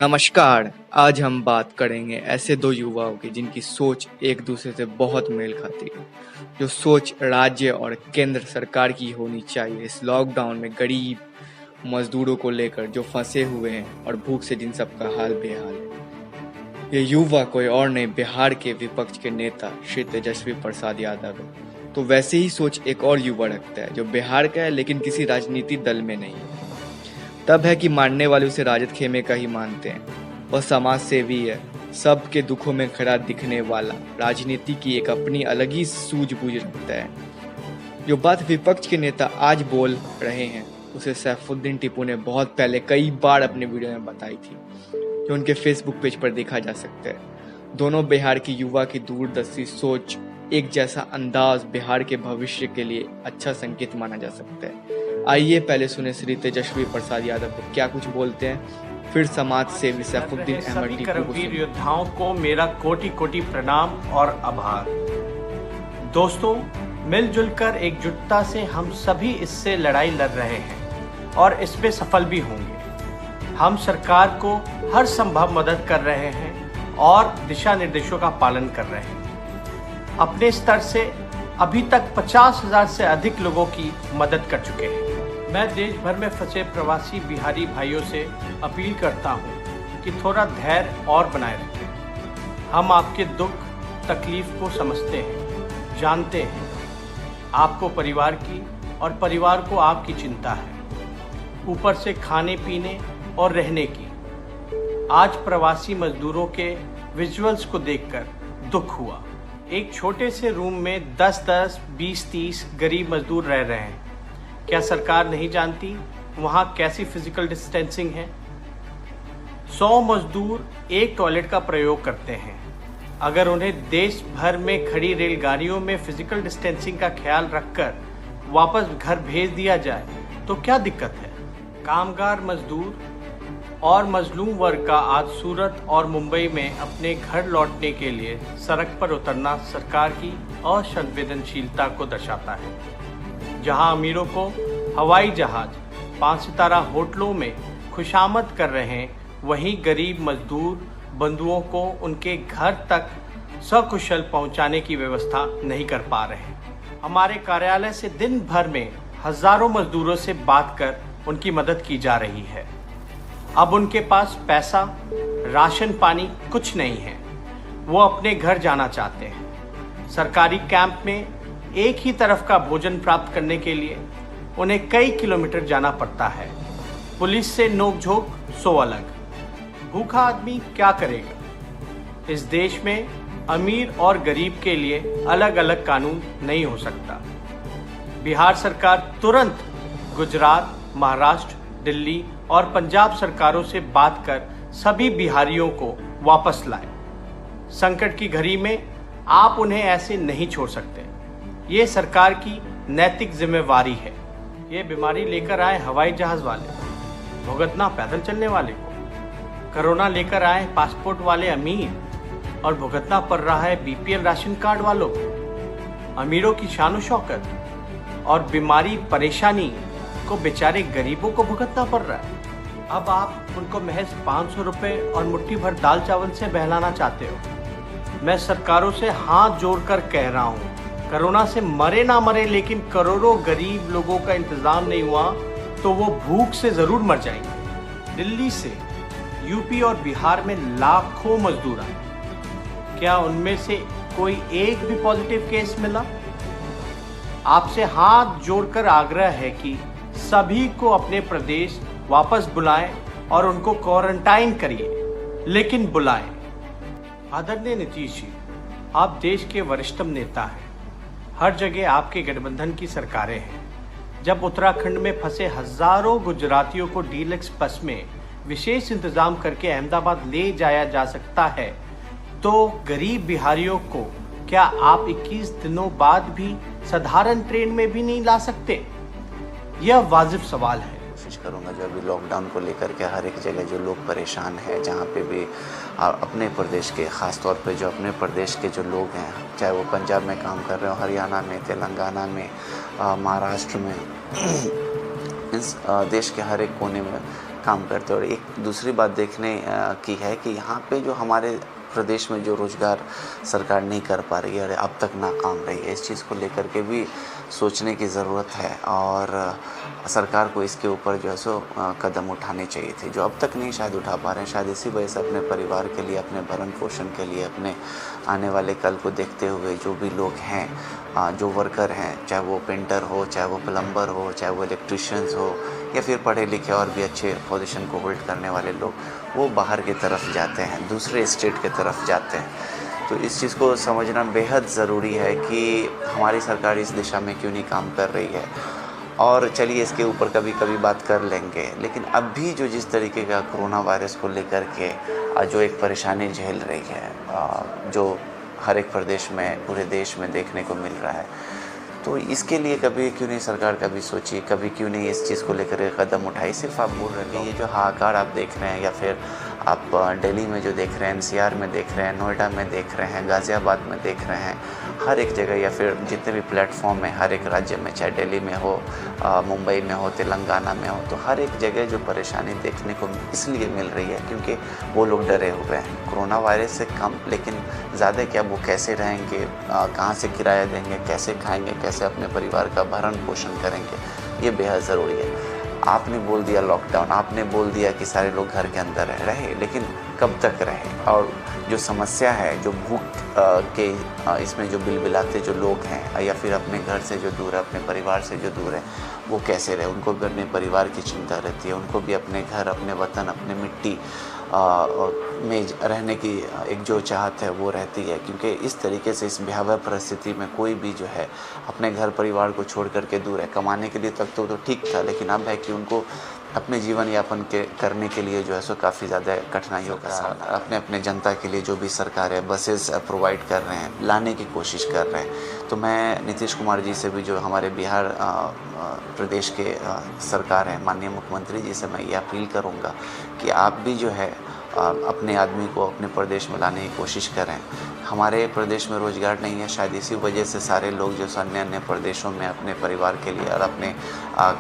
नमस्कार। आज हम बात करेंगे ऐसे दो युवाओं की जिनकी सोच एक दूसरे से बहुत मेल खाती है। जो सोच राज्य और केंद्र सरकार की होनी चाहिए इस लॉकडाउन में गरीब मजदूरों को लेकर जो फंसे हुए हैं और भूख से जिन सबका हाल बेहाल है। ये युवा कोई और नहीं, बिहार के विपक्ष के नेता श्री तेजस्वी प्रसाद यादव है। तो वैसे ही सोच एक और युवा रखता है जो बिहार का है लेकिन किसी राजनीतिक दल में नहीं है। तब है कि मानने वाले उसे राजद खेमे का ही मानते हैं। वह समाज सेवी है, सबके दुखों में खड़ा दिखने वाला, राजनीति की एक अपनी अलग ही सूझबूझ रखता है। जो बात विपक्ष के नेता आज बोल रहे हैं उसे सैफुद्दीन टिप्पू ने बहुत पहले कई बार अपने वीडियो में बताई थी, जो उनके फेसबुक पेज पर देखा जा सकता है। दोनों बिहार की युवा की दूरदर्शी सोच, एक जैसा अंदाज बिहार के भविष्य के लिए अच्छा संकेत माना जा सकता है। आइए पहले सुने श्री तेजस्वी प्रसाद यादव को क्या कुछ बोलते हैं, फिर समाज सेवी सैफुद्दीन अहमद टिप्पू को वीर योद्धाओं को मेरा कोटि कोटि प्रणाम और आभार। दोस्तों, मिलजुल कर एकजुटता से हम सभी इससे लड़ाई लड़ रहे हैं और इसमें सफल भी होंगे। हम सरकार को हर संभव मदद कर रहे हैं और दिशा निर्देशों का पालन कर रहे हैं। अपने स्तर से अभी तक 50,000 से अधिक लोगों की मदद कर चुके हैं। मैं देश भर में फंसे प्रवासी बिहारी भाइयों से अपील करता हूं कि थोड़ा धैर्य और बनाए रखें। हम आपके दुख तकलीफ को समझते हैं, जानते हैं। आपको परिवार की और परिवार को आपकी चिंता है, ऊपर से खाने पीने और रहने की। आज प्रवासी मजदूरों के विजुअल्स को देखकर दुख हुआ। एक छोटे से रूम में 10-10, 20-30 गरीब मजदूर रह रहे हैं। क्या सरकार नहीं जानती वहाँ कैसी फिजिकल डिस्टेंसिंग है? 100 मजदूर एक टॉयलेट का प्रयोग करते हैं। अगर उन्हें देश भर में खड़ी रेलगाड़ियों में फिजिकल डिस्टेंसिंग का ख्याल रखकर वापस घर भेज दिया जाए तो क्या दिक्कत है? कामगार मजदूर और मजलूम वर्ग का आज सूरत और मुंबई में अपने घर लौटने के लिए सड़क पर उतरना सरकार की असंवेदनशीलता को दर्शाता है। जहां अमीरों को हवाई जहाज, 5 सितारा होटलों में खुशामद कर रहे हैं, वहीं गरीब मजदूर बंधुओं को उनके घर तक सकुशल पहुंचाने की व्यवस्था नहीं कर पा रहे हैं। हमारे कार्यालय से दिन भर में हजारों मजदूरों से बात कर उनकी मदद की जा रही है। अब उनके पास पैसा, राशन पानी कुछ नहीं है। वो अपने घर जाना चाहते हैं। सरकारी कैंप में एक ही तरफ का भोजन प्राप्त करने के लिए उन्हें कई किलोमीटर जाना पड़ता है। पुलिस से नोकझोंक सो अलग। भूखा आदमी क्या करेगा? इस देश में अमीर और गरीब के लिए अलग अलग कानून नहीं हो सकता। बिहार सरकार तुरंत गुजरात, महाराष्ट्र, दिल्ली और पंजाब सरकारों से बात कर सभी बिहारियों को वापस लाए। संकट की घड़ी में आप उन्हें ऐसे नहीं छोड़ सकते। ये सरकार की नैतिक जिम्मेवारी है। ये बीमारी लेकर आए हवाई जहाज वाले, भुगतना पैदल चलने वाले को। कोरोना लेकर आए पासपोर्ट वाले अमीर और भुगतना पड़ रहा है बीपीएल राशन कार्ड वालों को। अमीरों की शान शौकत और बीमारी परेशानी को बेचारे गरीबों को भुगतना पड़ रहा है। अब आप उनको महज 500 रुपए और मुट्ठी भर दाल चावल से बहलाना चाहते हो। मैं सरकारों से हाथ जोड़कर कह रहा हूँ, कोरोना से मरे ना मरे, लेकिन करोड़ों गरीब लोगों का इंतजाम नहीं हुआ तो वो भूख से जरूर मर जाएंगे। दिल्ली से यूपी और बिहार में लाखों मजदूर आए, क्या उनमें से कोई एक भी पॉजिटिव केस मिला? आपसे हाथ जोड़कर आग्रह है कि सभी को अपने प्रदेश वापस बुलाएं और उनको क्वारंटाइन करिए, लेकिन बुलाएं। आदरणीय नीतीश जी, आप देश के वरिष्ठतम नेता हैं। हर जगह आपके गठबंधन की सरकारें हैं। जब उत्तराखंड में फंसे हजारों गुजरातियों को डीलक्स बस में विशेष इंतजाम करके अहमदाबाद ले जाया जा सकता है, तो गरीब बिहारियों को क्या आप 21 दिनों बाद भी साधारण ट्रेन में भी नहीं ला सकते? यह वाजिब सवाल है। कोशिश करूंगा जो अभी लॉकडाउन को लेकर के हर एक जगह जो लोग परेशान हैं, जहाँ पे भी अपने प्रदेश के, ख़ास तौर पे जो अपने प्रदेश के जो लोग हैं, चाहे वो पंजाब में काम कर रहे हो, हरियाणा में, तेलंगाना में, महाराष्ट्र में, इस देश के हर एक कोने में काम करते हैं। और एक दूसरी बात देखने की है कि यहाँ पे जो हमारे प्रदेश में जो रोज़गार सरकार नहीं कर पा रही है और अब तक नाकाम रही है, इस चीज़ को लेकर के भी सोचने की ज़रूरत है और सरकार को इसके ऊपर जो है सो कदम उठाने चाहिए थे, जो अब तक नहीं शायद उठा पा रहे हैं। शायद इसी वजह से अपने परिवार के लिए, अपने भरण पोषण के लिए, अपने आने वाले कल को देखते हुए जो भी लोग हैं, जो वर्कर हैं, चाहे वो पेंटर हो, चाहे वो प्लम्बर हो, चाहे वो इलेक्ट्रिशियंस हो, या फिर पढ़े लिखे और भी अच्छे पोजीशन को होल्ड करने वाले लोग, वो बाहर की तरफ जाते हैं, दूसरे स्टेट की तरफ जाते हैं। तो इस चीज़ को समझना बेहद ज़रूरी है कि हमारी सरकार इस दिशा में क्यों नहीं काम कर रही है। और चलिए इसके ऊपर कभी कभी बात कर लेंगे, लेकिन अब भी जो जिस तरीके का कोरोना वायरस को लेकर के जो एक परेशानी झेल रही है, जो हर एक प्रदेश में, पूरे देश में देखने को मिल रहा है, तो इसके लिए कभी क्यों नहीं सरकार कभी सोची, कभी क्यों नहीं इस चीज़ को लेकर कदम उठाई। सिर्फ आप बोल रहे हैं ये जो हाहाकार आप देख रहे हैं, या फिर आप दिल्ली में जो देख रहे हैं, NCR में देख रहे हैं, नोएडा में देख रहे हैं, गाज़ियाबाद में देख रहे हैं, हर एक जगह, या फिर जितने भी प्लेटफॉर्म है हर एक राज्य में, चाहे दिल्ली में हो, मुंबई में हो, तेलंगाना में हो, तो हर एक जगह जो परेशानी देखने को इसलिए मिल रही है क्योंकि वो लोग डरे हुए हैं कोरोना वायरस से कम, लेकिन ज़्यादा क्या, वो कैसे रहेंगे, कहाँ से किराया देंगे, कैसे खाएंगे, कैसे अपने परिवार का भरण पोषण करेंगे, ये बेहद ज़रूरी है। आपने बोल दिया लॉकडाउन, आपने बोल दिया कि सारे लोग घर के अंदर रहे, लेकिन कब तक रहे, और जो समस्या है, जो भूख के इसमें जो बिलबिलाते जो लोग हैं, या फिर अपने घर से जो दूर है, अपने परिवार से जो दूर है, वो कैसे रहे। उनको भी अपने परिवार की चिंता रहती है, उनको भी अपने घर, अपने वतन, अपने मिट्टी में रहने की एक जो चाहत है वो रहती है, क्योंकि इस तरीके से इस भयावह परिस्थिति में कोई भी जो है अपने घर परिवार को छोड़ करके दूर है। कमाने के लिए तक तो ठीक था, लेकिन अब है कि उनको अपने जीवन यापन करने के लिए जो है सो काफ़ी ज़्यादा कठिनाइयों का सामना, अपने अपने जनता के लिए जो भी सरकार है बसेस प्रोवाइड कर रहे हैं, लाने की कोशिश कर रहे हैं। तो मैं नीतीश कुमार जी से भी, जो हमारे बिहार प्रदेश के सरकार है, माननीय मुख्यमंत्री जी से मैं ये अपील करूँगा कि आप भी जो है अपने आदमी को अपने प्रदेश में लाने की कोशिश करें। हमारे प्रदेश में रोज़गार नहीं है, शायद इसी वजह से सारे लोग जो अन्य अन्य प्रदेशों में अपने परिवार के लिए और अपने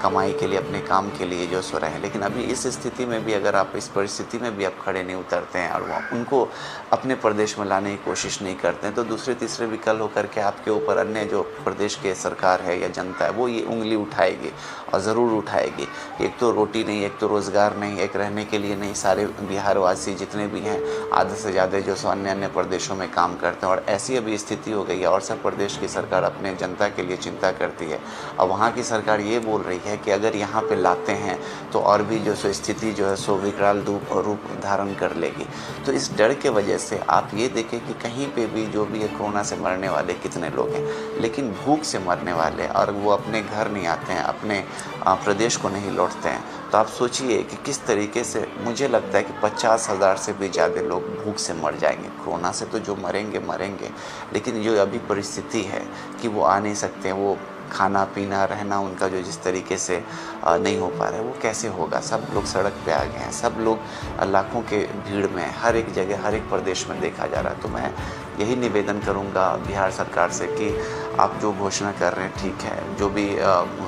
कमाई के लिए, अपने काम के लिए जो सो रहे हैं। लेकिन अभी इस स्थिति में भी, अगर आप इस परिस्थिति में भी आप खड़े नहीं उतरते हैं और उनको अपने प्रदेश में लाने की कोशिश नहीं करते हैं, तो दूसरे तीसरे विकल्प होकर के आपके ऊपर अन्य जो प्रदेश के सरकार है या जनता है, वो ये उंगली उठाएगी और ज़रूर उठाएगी। एक तो रोटी नहीं, एक तो रोज़गार नहीं, एक रहने के लिए नहीं, सारे बिहारवासी जितने भी हैं आधे से ज़्यादा जो सो अन्य अन्य प्रदेशों में काम करते हैं। और ऐसी अभी स्थिति हो गई है, और सब प्रदेश की सरकार अपने जनता के लिए चिंता करती है, और वहाँ की सरकार ये बोल रही है कि अगर यहाँ पे लाते हैं तो और भी जो सो स्थिति जो है सो विकराल रूप धारण कर लेगी। तो इस डर के वजह से आप ये देखें कि कहीं पे भी जो भी है कोरोना से मरने वाले कितने लोग हैं, लेकिन भूख से मरने वाले, और वो अपने घर नहीं आते हैं, अपने प्रदेश को नहीं लौटते हैं। तो आप सोचिए कि किस तरीके से, मुझे लगता है कि 50,000 से भी ज़्यादा लोग भूख से मर जाएंगे। कोरोना से तो जो मरेंगे मरेंगे, लेकिन जो अभी परिस्थिति है कि वो आ नहीं सकते, वो खाना पीना रहना उनका जो जिस तरीके से नहीं हो पा रहा है, वो कैसे होगा। सब लोग सड़क पे आ गए हैं, सब लोग लाखों के भीड़ में, हर एक जगह, हर एक प्रदेश में देखा जा रहा है। तो मैं यही निवेदन करूंगा बिहार सरकार से कि आप जो घोषणा कर रहे हैं ठीक है, जो भी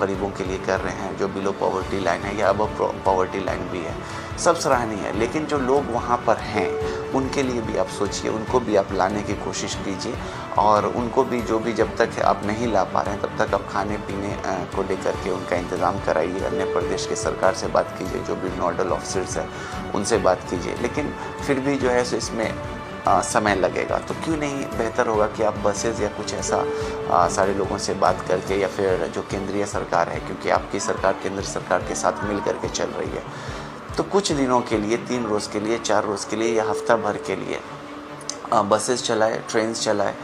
गरीबों के लिए कर रहे हैं, जो बिलो पॉवर्टी लाइन है या अबव पॉवर्टी लाइन भी है, सब सराहनीय है, लेकिन जो लोग वहाँ पर हैं उनके लिए भी आप सोचिए, उनको भी आप लाने की कोशिश कीजिए, और उनको भी जो भी, जब तक आप नहीं ला पा रहे हैं तब तक आप खाने पीने को लेकर के उनका इंतज़ाम कराइए। अन्य प्रदेश की सरकार से बात कीजिए, जो भी नोडल ऑफिसर्स हैं उनसे बात कीजिए, लेकिन फिर भी जो है सो इसमें समय लगेगा। तो क्यों नहीं बेहतर होगा कि आप बसेस या कुछ ऐसा सारे लोगों से बात करके, या फिर जो केंद्रीय सरकार है, क्योंकि आपकी सरकार केंद्र सरकार के साथ मिल करके चल रही है, तो कुछ दिनों के लिए, 3 रोज़ के लिए, 4 रोज़ के लिए या हफ्ता भर के लिए बसेस चलाए, ट्रेन्स चलाए,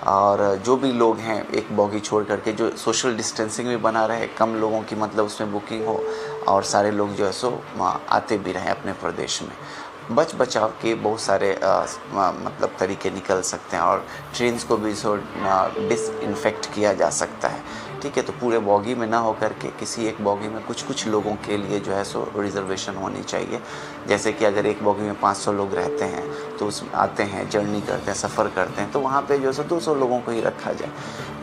और जो भी लोग हैं एक बॉगी छोड़ करके, जो सोशल डिस्टेंसिंग भी बना रहे, कम लोगों की मतलब उसमें बुकिंग हो, और सारे लोग जो है सो आते भी रहें अपने प्रदेश में। बच बचाव के बहुत सारे मतलब तरीके निकल सकते हैं और ट्रेन्स को भी डिसइंफेक्ट किया जा सकता है। ठीक है, तो पूरे बॉगी में ना होकर के किसी एक बॉगी में कुछ कुछ लोगों के लिए जो है सो रिजर्वेशन होनी चाहिए। जैसे कि अगर एक बॉगी में 500 लोग रहते हैं तो उसमें आते हैं, जर्नी करते हैं, सफ़र करते हैं, तो वहाँ पे जो है सो 200 लोगों को ही रखा जाए।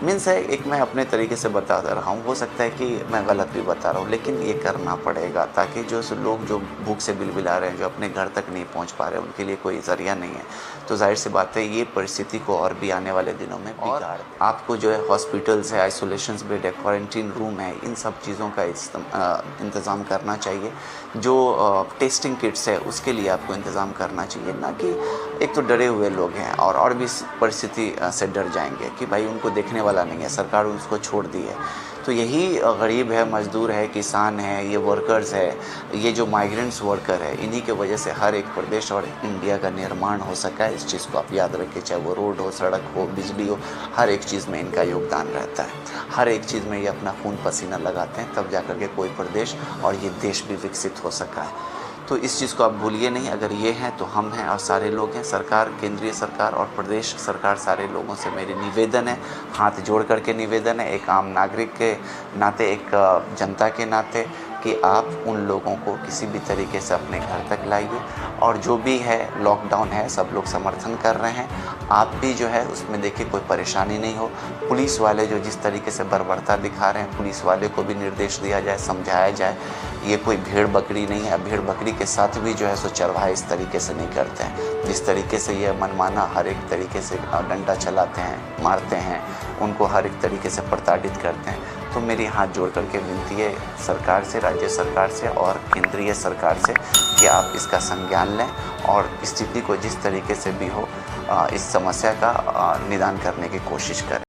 मीन्स है, एक मैं अपने तरीके से बता रहा हूँ, हो सकता है कि मैं गलत भी बता रहा हूँ, लेकिन ये करना पड़ेगा ताकि जो सो लोग जो भूख से बिलबिला रहे हैं, जो अपने घर तक नहीं पहुँच पा रहे हैं, उनके लिए कोई ज़रिया नहीं है। तो जाहिर सी बात है ये परिस्थिति को और भी आने वाले दिनों में बिगाड़। आपको जो है हॉस्पिटल्स है, आइसोलेशन बेड है, क्वारंटीन रूम है, इन सब चीज़ों का इंतज़ाम करना चाहिए। जो टेस्टिंग किट्स है उसके लिए आपको इंतज़ाम करना चाहिए, ना कि एक तो डरे हुए लोग हैं और भी इस परिस्थिति से डर जाएंगे कि भाई उनको देखने वाला नहीं है, सरकार उसको छोड़ दी है। तो यही गरीब है, मज़दूर है, किसान है, ये वर्कर्स है, ये जो माइग्रेंट्स वर्कर है, इन्हीं के वजह से हर एक प्रदेश और इंडिया का निर्माण हो सका है। इस चीज़ को आप याद रखें, चाहे वो रोड हो, सड़क हो, बिजली हो, हर एक चीज़ में इनका योगदान रहता है। हर एक चीज़ में ये अपना खून पसीना लगाते हैं, तब जाकर के कोई प्रदेश और ये देश भी विकसित हो सका है। तो इस चीज़ को आप भूलिए नहीं। अगर ये हैं तो हम हैं और सारे लोग हैं। सरकार, केंद्रीय सरकार और प्रदेश सरकार, सारे लोगों से मेरी निवेदन है, हाथ जोड़ करके निवेदन है, एक आम नागरिक के नाते, एक जनता के नाते, कि आप उन लोगों को किसी भी तरीके से अपने घर तक लाइए। और जो भी है लॉकडाउन है, सब लोग समर्थन कर रहे हैं, आप भी जो है उसमें देखिए कोई परेशानी नहीं हो। पुलिस वाले जो जिस तरीके से बर्बरता दिखा रहे हैं, पुलिस वाले को भी निर्देश दिया जाए, समझाया जाए, ये कोई भेड़ बकरी नहीं है। भेड़ बकरी के साथ भी जो है सो चरवाहे इस तरीके से नहीं करते हैं, जिस तरीके से ये मनमाना हर एक तरीके से डंडा चलाते हैं, मारते हैं, उनको हर एक तरीके से प्रताड़ित करते हैं। तो मेरी हाथ जोड़ करके विनती है सरकार से, राज्य सरकार से और केंद्रीय सरकार से कि आप इसका संज्ञान लें और स्थिति को जिस तरीके से भी हो इस समस्या का निदान करने की कोशिश करें।